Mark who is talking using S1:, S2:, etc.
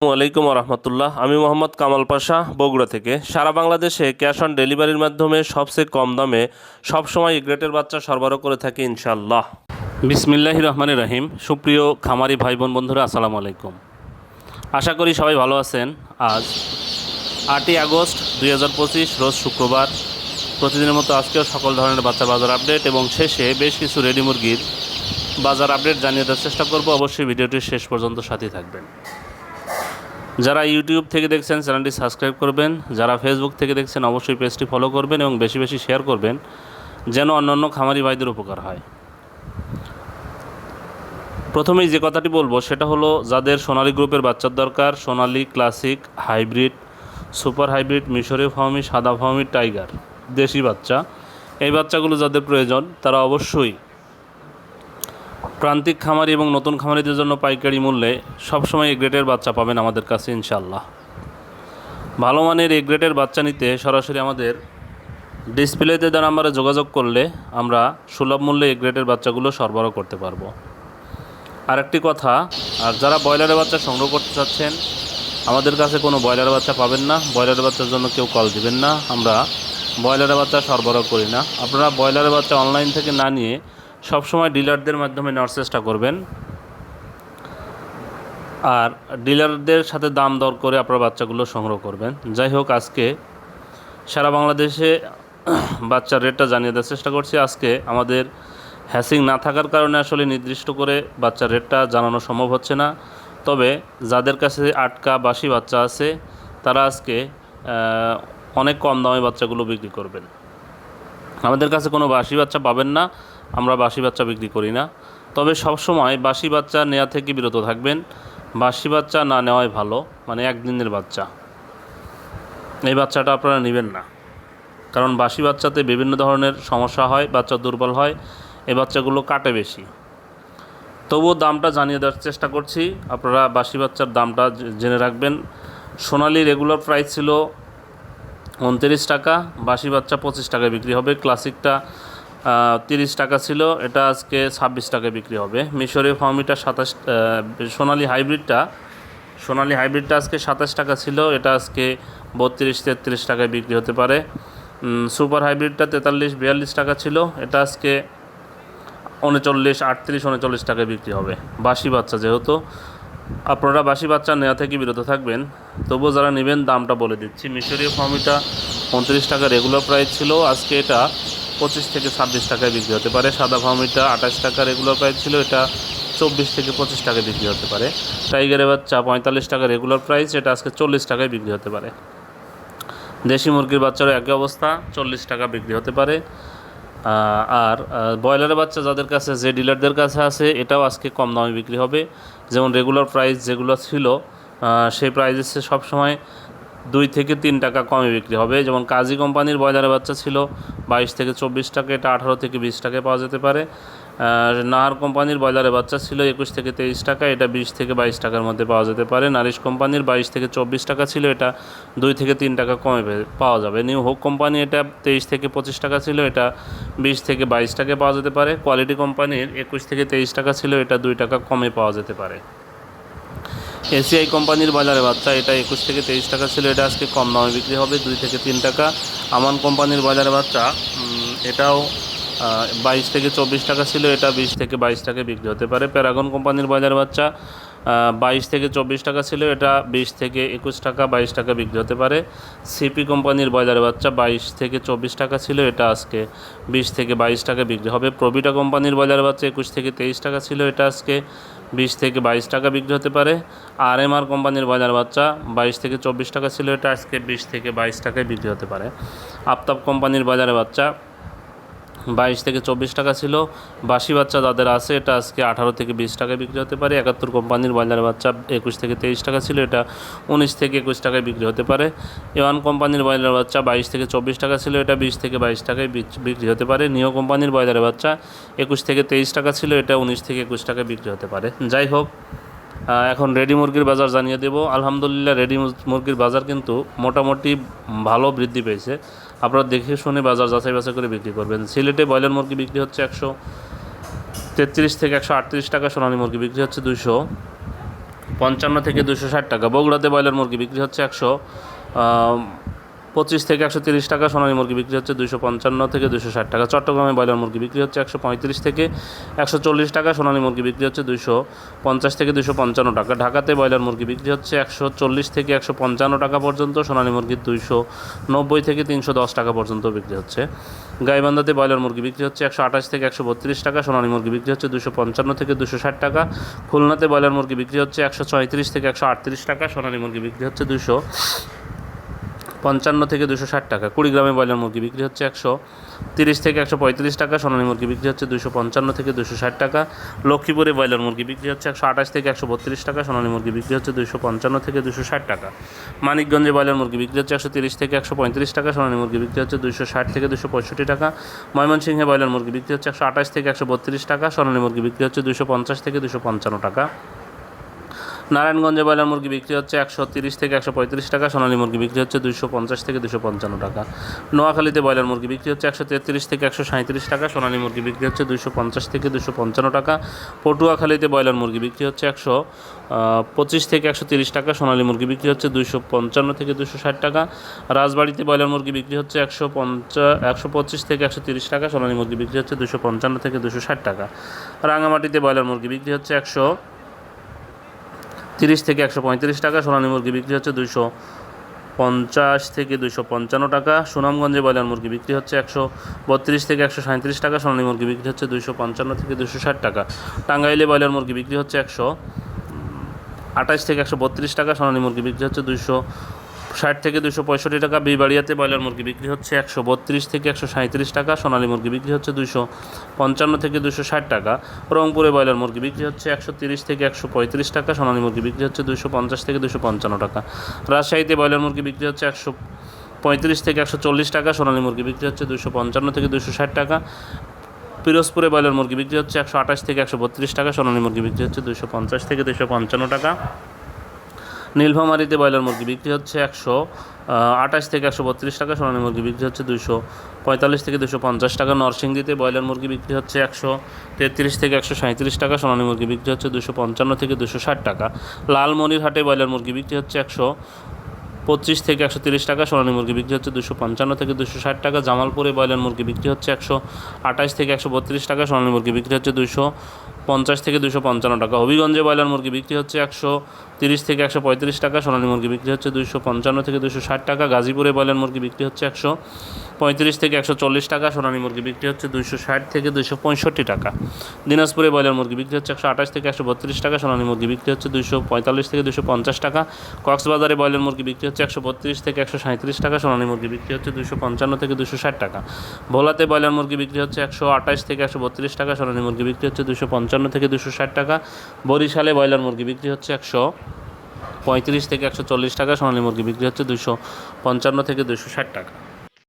S1: আসসালামু আলাইকুম রহমতুল্লাহ। আমি মোহাম্মদ কামাল পাশা, বগুড়া থেকে। সারা বাংলাদেশে ক্যাশ অন ডেলিভারির মাধ্যমে সবচেয়ে কম দামে সবসময় এ গ্রেটের বাচ্চা সরবরাহ করে থাকি ইনশাআল্লাহ। বিসমিল্লাহির রহমানির রহিম। সুপ্রিয় খামারি ভাই বোন বন্ধুরা, আসসালামু আলাইকুম। আশা করি সবাই ভালো আছেন। আজ 8ই আগস্ট 2025, রোজ শুক্রবার। প্রতিদিনের মতো আজকেও সকল ধরনের বাচ্চার বাজার আপডেট এবং শেষে বেশ কিছু রেডি মুরগির বাজার আপডেট জানিয়ে দেওয়ার চেষ্টা করব। অবশ্যই ভিডিওটি শেষ পর্যন্ত সাথে থাকবেন। যারা ইউটিউব থেকে দেখছেন চ্যানেলটি সাবস্ক্রাইব করবেন, যারা ফেসবুক থেকে দেখছেন অবশ্যই পেজটি ফলো করবেন এবং বেশি বেশি শেয়ার করবেন যেন অন্যান্য খামারি ভাইদের উপকার হয়। প্রথমেই যে কথাটি বলবো সেটা হলো, যাদের সোনালী গ্রুপের বাচ্চার দরকার, Sonali, classic, hybrid, super hybrid, মিশরি ফার্মি, সাদা ফার্মি, টাইগার, দেশি বাচ্চা, এই বাচ্চাগুলো যাদের প্রয়োজন তারা অবশ্যই প্রান্তিক খামারি এবং নতুন খামারিদের জন্য পাইকারি মূল্যে সবসময় এ গ্রেডের বাচ্চা পাবেন আমাদের কাছে ইনশাআল্লাহ। ভালো মানের এ গ্রেডের বাচ্চা নিতে সরাসরি আমাদের ডিসপ্লেতে দেওয়া নাম্বারে যোগাযোগ করলে আমরা সুলভ মূল্যে এ গ্রেডের বাচ্চাগুলো সরবরাহ করতে পারবো। আরেকটি কথা, আর যারা ব্রয়লারের বাচ্চা সংগ্রহ করতে চাচ্ছেন, আমাদের কাছে কোনো ব্রয়লারের বাচ্চা পাবেন না। ব্রয়লারের বাচ্চার জন্য কেউ কল দিবেন না, আমরা ব্রয়লারের বাচ্চা সরবরাহ করি না। আপনারা ব্রয়লারের বাচ্চা অনলাইন থেকে না নিয়ে সবসময় ডিলারদের মাধ্যমে নেওয়ার চেষ্টা করবেন, আর ডিলারদের সাথে দাম দর করে আপনারা বাচ্চাগুলো সংগ্রহ করবেন। যাই হোক, আজকে সারা বাংলাদেশে বাচ্চার রেটটা জানিয়ে দেওয়ার চেষ্টা করছি। আজকে আমাদের হ্যাসিং না থাকার কারণে আসলে নির্দিষ্ট করে বাচ্চার রেটটা জানানো সম্ভব হচ্ছে না। তবে যাদের কাছে আটকা বাসি বাচ্চা আছে তারা আজকে অনেক কম দামে বাচ্চাগুলো বিক্রি করবেন। আমাদের কাছে কোনো বাসি বাচ্চা পাবেন না, আমরা বাসি বাচ্চা বিক্রি করি না। তবে সবসময় বাসি বাচ্চা নেওয়া থেকে বিরত থাকবেন। বাসি বাচ্চা না নেওয়াই ভালো, মানে একদিনের বাচ্চা, এই বাচ্চাটা আপনারা নেবেন না। কারণ বাসি বাচ্চাতে বিভিন্ন ধরনের সমস্যা হয়, বাচ্চা দুর্বল হয়, এই বাচ্চাগুলো কাটে বেশি। তবুও দামটা জানিয়ে দেওয়ার চেষ্টা করছি, আপনারা বাসি বাচ্চার দামটা জেনে রাখবেন। সোনালি রেগুলার প্রাইস ছিল 29 টাকা, বাসি বাচ্চা 25 টাকায় বিক্রি হবে। ক্লাসিকটা 30 টাকা ছিল, এটা আজকে 26 টাকায় বিক্রি হবে। মিশরি ফার্মিটা 27, সোনালি হাইব্রিডটা আজকে 27 টাকা ছিল, এটা আজকে 32-33 টাকায় বিক্রি হতে পারে। সুপার হাইব্রিডটা 43-42 টাকা ছিল, এটা আজকে 39-38-39 টাকায় বিক্রি হবে। বাসি বাচ্চা যেহেতু, আপনারা বাসি বাচ্চা নেওয়া থেকে বিরত থাকবেন। তবুও যারা নেবেন দামটা বলে দিচ্ছি। মিশরীয় ফার্মিটা 29 টাকা রেগুলার প্রাইস ছিল, আজকে এটা 25-26 টাকায় বিক্রি হতে পারে। সাদা ফার্মিটা 28 টাকা রেগুলার প্রাইস ছিল, এটা 24-25 টাকায় বিক্রি হতে পারে। টাইগারের বাচ্চা 45 টাকা রেগুলার প্রাইস, এটা আজকে 40 টাকায় বিক্রি হতে পারে। দেশি মুরগির বাচ্চারও একই অবস্থা, 40 টাকা বিক্রি হতে পারে। আর ব্রয়লারের বাচ্চা যাদের কাছে, যে ডিলারদের কাছে আছে, এটাও আজকে কম দামে বিক্রি হবে। যেমন রেগুলার প্রাইস যেগুলো ছিল সেই প্রাইসে সবসময় 2-3 টাকা কমে বিক্রি হবে। যেমন কাজী কোম্পানির ব্রয়লারের বাচ্চা ছিল 22-24 টাকা, এটা 18-20 টাকায় পাওয়া যেতে পারে। নাহার কোম্পানির ব্রয়লারের বাচ্চা ছিল 21-23 টাকা, এটা 20-22 টাকার মধ্যে পাওয়া যেতে পারে। নারিশ কোম্পানির 22-24 টাকা ছিল, এটা 2-3 টাকা কমে পাওয়া যাবে। নিউ হোক কোম্পানি, এটা 23-25 টাকা ছিল, এটা 20-22 টাকায় পাওয়া যেতে পারে। কোয়ালিটি কোম্পানির 21-23 টাকা ছিল, এটা 2 টাকা কমে পাওয়া যেতে পারে। এসিআই কোম্পানির ব্রয়লারের বাচ্চা, এটা 21-23 টাকা ছিল, এটা আজকে কম দামে বিক্রি হবে 2-3 টাকা। আমান কোম্পানির ব্রয়লারের বাচ্চা, এটাও 22-24 টাকা ছিল, এটা 20-22 টাকায় বিক্রি হতে পারে। প্যারাগন কোম্পানির ব্রয়লারের বাচ্চা 22-24 টাকা ছিল, এটা 20-21 টাকা, 22 টাকা বিক্রি হতে পারে। সিপি কোম্পানির ব্রয়লারের বাচ্চা 22-24 টাকা ছিল, এটা আজকে 20-22 টাকা বিক্রি হবে। প্রবিটা কোম্পানির ব্রয়লারের বাচ্চা 21-23 টাকা ছিল, এটা আজকে 20-22 টাকা বিক্রি হতে পারে। RMR কোম্পানির ব্রয়লার বাচ্চা 22-24 টাকা ছিল, এটা আজকে 20-22 টাকায় বিক্রি হতে পারে। আফতাব কোম্পানির ব্রয়লারের বাচ্চা 22-24 টাকা ছিল, বাসি বাচ্চা যাদের আছে এটা আজকে 18-20 টাকায় বিক্রি হতে পারে। 71 কোম্পানির ব্রয়লার বাচ্চা 21-23 টাকা ছিল, এটা 19-21 টাকায় বিক্রি হতে পারে। A1 কোম্পানির ব্রয়লার বাচ্চা 22-24 টাকা ছিল, এটা 20-22 টাকায় বিক্রি হতে পারে। নিও কোম্পানির ব্রয়লার বাচ্চা 21-23 টাকা ছিল, এটা 19-21 টাকায় বিক্রি হতে পারে। যাই হোক, এখন রেডি মুরগির বাজার জানিয়ে দেব। আলহামদুলিল্লাহ, রেডি মুরগির বাজার কিন্তু মোটামুটি ভালো বৃদ্ধি পেয়েছে। আপনারা দেখে শুনে বাজার যাচাই বাছাই করে বিক্রি করবেন। সিলেটে ব্রয়লার মুরগি বিক্রি হচ্ছে 133 থেকে 138 টাকা, সোনালী মুরগি বিক্রি হচ্ছে 55 থেকে 260 টাকা। বগুড়াতে ব্রয়লার মুরগি বিক্রি হচ্ছে 125 থেকে 130 টাকা, সোনালী মুরগি বিক্রি হচ্ছে 255 থেকে 260 টাকা। চট্টগ্রামে ব্রয়লার মুরগি বিক্রি হচ্ছে 135 থেকে 140 টাকা, সোনালী মুরগি বিক্রি হচ্ছে 250 থেকে 255 টাকা। ঢাকাতে ব্রয়লার মুরগি বিক্রি হচ্ছে 140 থেকে 155 টাকা পর্যন্ত, সোনালী মুরগি 290 থেকে 310 টাকা পর্যন্ত বিক্রি হচ্ছে। গাইবান্ধাতে ব্রয়লার মুরগি বিক্রি হচ্ছে 128 থেকে 132 টাকা, সোনালী মুরগি বিক্রি হচ্ছে 255 থেকে 260 টাকা। খুলনাতে ব্রয়লার মুরগি বিক্রি হচ্ছে 134 থেকে 138 টাকা, সোনালী মুরগি বিক্রি হচ্ছে 255 থেকে 260 টাকা। কুড়িগ্রামে ব্রয়লার মুরগি বিক্রি হচ্ছে 130 থেকে 135 টাকা, সোনালী মুরগি বিক্রি হচ্ছে 255 থেকে 260 টাকা। লক্ষ্মীপুরে ব্রয়লার মুরগি বিক্রি হচ্ছে 128 থেকে 132 টাকা, সোনালী মুরগি বিক্রি হচ্ছে 255 থেকে 260 টাকা। মানিকগঞ্জে ব্রয়লার মুরগি বিক্রি হচ্ছে 130 থেকে 135 টাকা, সোনালী মুরগি বিক্রি হচ্ছে 260 থেকে 265 টাকা। ময়মনসিংহে ব্রয়লার মুরগি বিক্রি হচ্ছে 128 থেকে 132 টাকা, সোনালী মুরগি বিক্রি হচ্ছে 250 থেকে 255 টাকা। নারায়ণগঞ্জে ব্রয়লার মুরগি বিক্রি হচ্ছে 130 থেকে 135 টাকা, সোনালী মুরগি বিক্রি হচ্ছে 250 থেকে 255 টাকা। নোয়াখালীতে ব্রয়লার মুরগি বিক্রি হচ্ছে 133 থেকে 137 টাকা, সোনালী মুরগি বিক্রি হচ্ছে 250 থেকে 255 টাকা। পটুয়াখালীতে ব্রয়লার মুরগি বিক্রি হচ্ছে 125 থেকে 130 টাকা, সোনালী মুরগি বিক্রি হচ্ছে 255 থেকে 260 টাকা। রাজবাড়িতে ব্রয়লার মুরগি বিক্রি হচ্ছে 125 থেকে 130 টাকা, সোনালী মুরগি বিক্রি হচ্ছে 255 থেকে 260 টাকা। রাঙামাটিতে ব্রয়লার মুরগি বিক্রি হচ্ছে 130 থেকে 135 টাকা, সোনালী মুরগি বিক্রি হচ্ছে 250 থেকে 255 টাকা। সুনামগঞ্জে ব্রয়লার মুরগি বিক্রি হচ্ছে 132 থেকে 137 টাকা, সোনালী মুরগি বিক্রি হচ্ছে 255 থেকে 260 টাকা। টাঙ্গাইলে ব্রয়লার মুরগি বিক্রি হচ্ছে 128 থেকে 132 টাকা, সোনালী মুরগি বিক্রি হচ্ছে 260 থেকে 265 টাকা। বিবাড়িয়াতে ব্রয়লার মুরগি বিক্রি হচ্ছে 132 থেকে 137 টাকা, সোনালী মুরগি বিক্রি হচ্ছে 255 থেকে 260 টাকা। রংপুরে ব্রয়লার মুরগি বিক্রি হচ্ছে 130 থেকে 135 টাকা, সোনালী মুরগি বিক্রি হচ্ছে 250 থেকে 255 টাকা। রাজশাহীতে ব্রয়লার মুরগি বিক্রি হচ্ছে 135 থেকে 140 টাকা, সোনালী মুরগি বিক্রি হচ্ছে 255 থেকে 260 টাকা। পিরোজপুরে ব্রয়লার মুরগি বিক্রি হচ্ছে 128 থেকে 132 টাকা, সোনালী মুরগি বিক্রি হচ্ছে 250 থেকে 255 টাকা। নীলফামারীতে ব্রয়লার মুরগি বিক্রি হচ্ছে 128 থেকে 132 টাকা, সোনালী মুরগি বিক্রি হচ্ছে 245 থেকে 250 টাকা। নরসিংদীতে ব্রয়লার মুরগি বিক্রি হচ্ছে 133 থেকে 137 টাকা, সোনালী মুরগি বিক্রি হচ্ছে 255 থেকে 260 টাকা। লালমনিরহাটে ব্রয়লার মুরগি বিক্রি হচ্ছে 125 থেকে 130 টাকা, সোনালী মুরগি বিক্রি হচ্ছে 255 থেকে 260 টাকা। জামালপুরে ব্রয়লার মুরগি বিক্রি হচ্ছে 128 থেকে 132 টাকা, সোনালী মুরগি বিক্রি হচ্ছে 250 থেকে 255 টাকা। হবিগঞ্জে ব্রয়লার মুরগি বিক্রি হচ্ছে 130 থেকে 135 টাকা, সোনালী মুরগি বিক্রি হচ্ছে 255 থেকে 260 টাকা। গাজীপুরে ব্রয়লার মুরগি বিক্রি হচ্ছে 135 থেকে 140 টাকা, সোনালী মুরগি বিক্রি হচ্ছে 260 থেকে 265 টাকা। দিনাজপুরে ব্রয়লার মুরগি বিক্রি হচ্ছে 128 থেকে 132 টাকা, সোনালী মুরগি বিক্রি হচ্ছে 245 থেকে 250 টাকা। কক্সবাজারে ব্রয়লার মুরগি বিক্রি হচ্ছে 132 থেকে 137 টাকা, সোনালী মুরগি বিক্রি হচ্ছে 255 থেকে 260 টাকা। ভোলাতে ব্রয়লার মুরগি বিক্রি হচ্ছে 128 থেকে 132 টাকা, সোনালী মুরগি বিক্রি হচ্ছে 255 থেকে 260 টাকা। বরিশালে ব্রয়লার মুরগি বিক্রি হচ্ছে 135 থেকে 140 টাকা, সোনালী মুরগি বিক্রি হচ্ছে 255 থেকে 260 টাকা।